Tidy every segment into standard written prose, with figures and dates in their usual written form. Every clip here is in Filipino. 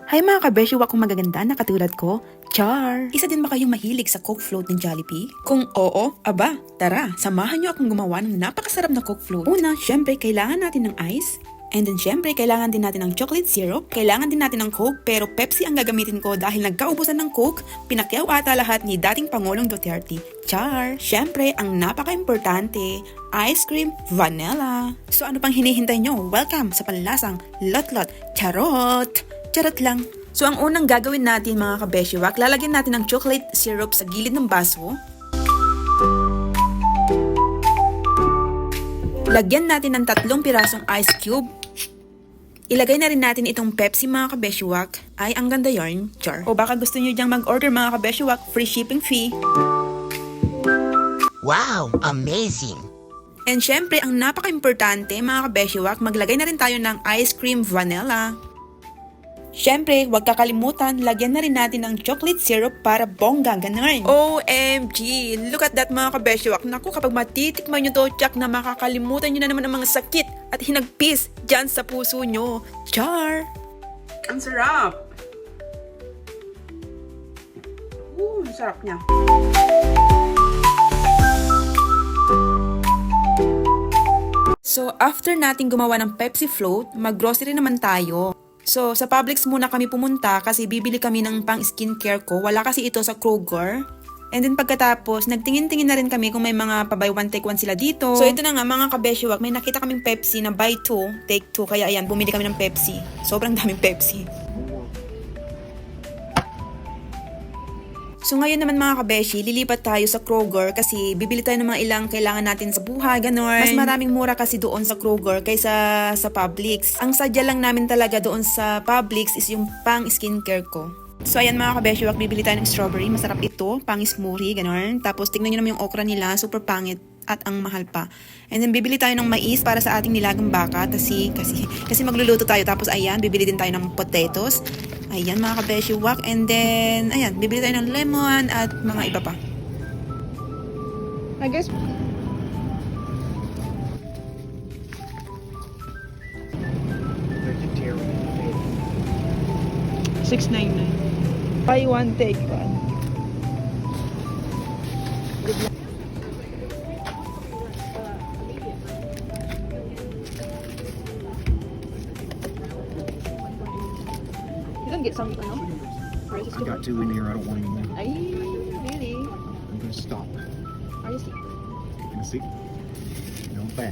Hi mga kabesyo, akong magaganda na katulad ko. Char! Isa din ba kayong mahilig sa Coke Float ng Jollibee? Kung oo, aba, tara, samahan niyo akong gumawa ng napakasarap na Coke Float. Una, syempre, kailangan natin ng ice. And then syempre, kailangan din natin ng chocolate syrup. Kailangan din natin ng Coke, pero Pepsi ang gagamitin ko dahil nagkaubusan ng Coke, pinakyaw ata lahat ni dating Pangulong Duterte. Char! Syempre, ang napaka-importante, ice cream, vanilla. So ano pang hinihintay nyo? Welcome sa panlasang Lot-Lot Charot! Charot lang. So ang unang gagawin natin mga kabeshiwak, lalagyan natin ng chocolate syrup sa gilid ng baso. Lagyan natin ng 3 pirasong ice cube. Ilagay na rin natin itong Pepsi mga kabeshiwak. Ay, ang ganda yarn, char. O baka gusto nyo dyang mag-order mga kabeshiwak, free shipping fee. Wow! Amazing! And syempre, ang napaka-importante mga kabeshiwak, maglagay na rin tayo ng ice cream vanilla. Syempre, huwag kakalimutan, lagyan na rin natin ng chocolate syrup para bongga, ganun. OMG! Look at that mga kabeshiwak. Naku, kapag matitikman nyo to, tsak na makakalimutan nyo na naman ang mga sakit at hinagpis dyan sa puso nyo. Char! Ang sarap! Ang sarap niya. So, after nating gumawa ng Pepsi Float, mag-grocery naman tayo. So, sa Publix muna kami pumunta kasi bibili kami ng pang skincare ko. Wala kasi ito sa Kroger. And then pagkatapos, nagtingin-tingin na rin kami kung may mga pa-buy one take one sila dito. So, ito na nga mga kabeshiwak, may nakita kaming Pepsi na buy 2, take 2. Kaya ayan, bumili kami ng Pepsi. Sobrang daming Pepsi. So ngayon naman mga kabeshi, lilipat tayo sa Kroger kasi bibili tayo ng mga ilang kailangan natin sa buhay, gano'n. Mas maraming mura kasi doon sa Kroger kaysa sa Publix. Ang sadya lang namin talaga doon sa Publix is yung pang skincare ko. So ayan mga kabeshi, bibili tayo ng strawberry. Masarap ito, pang smoothie, gano'n. Tapos tingnan nyo naman yung okra nila, super pangit at ang mahal pa. And then bibili tayo ng mais para sa ating nilagang baka kasi magluluto tayo. Tapos ayan, bibili din tayo ng potatoes. Ayan mga kabeshiwak. And then, ayan, bibili tayo ng lemon at mga iba pa. I guess $6.99. Buy one, take one. You can get some, ano? I got 2 in here. I don't want any more. Ay, really? I'm gonna stop. Are you sick? You gonna see? No bad.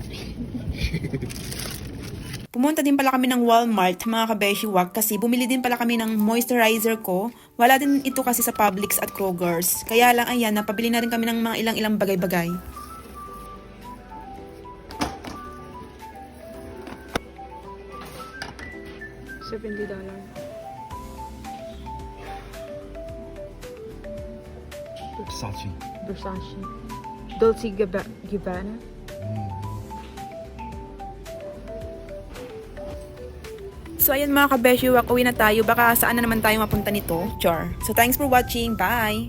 Pumunta din pala kami ng Walmart, mga kabeshiwak, kasi bumili din pala kami ng moisturizer ko. Wala din ito kasi sa Publix at Kroger's. Kaya lang, ayan, napabili na rin kami ng mga ilang bagay-bagay. $70. Versace. Versace. Dolce Gabbana. So ayan mga kabeshiwak, uwi na tayo. Baka saan na naman tayo mapunta nito. Char. So thanks for watching. Bye!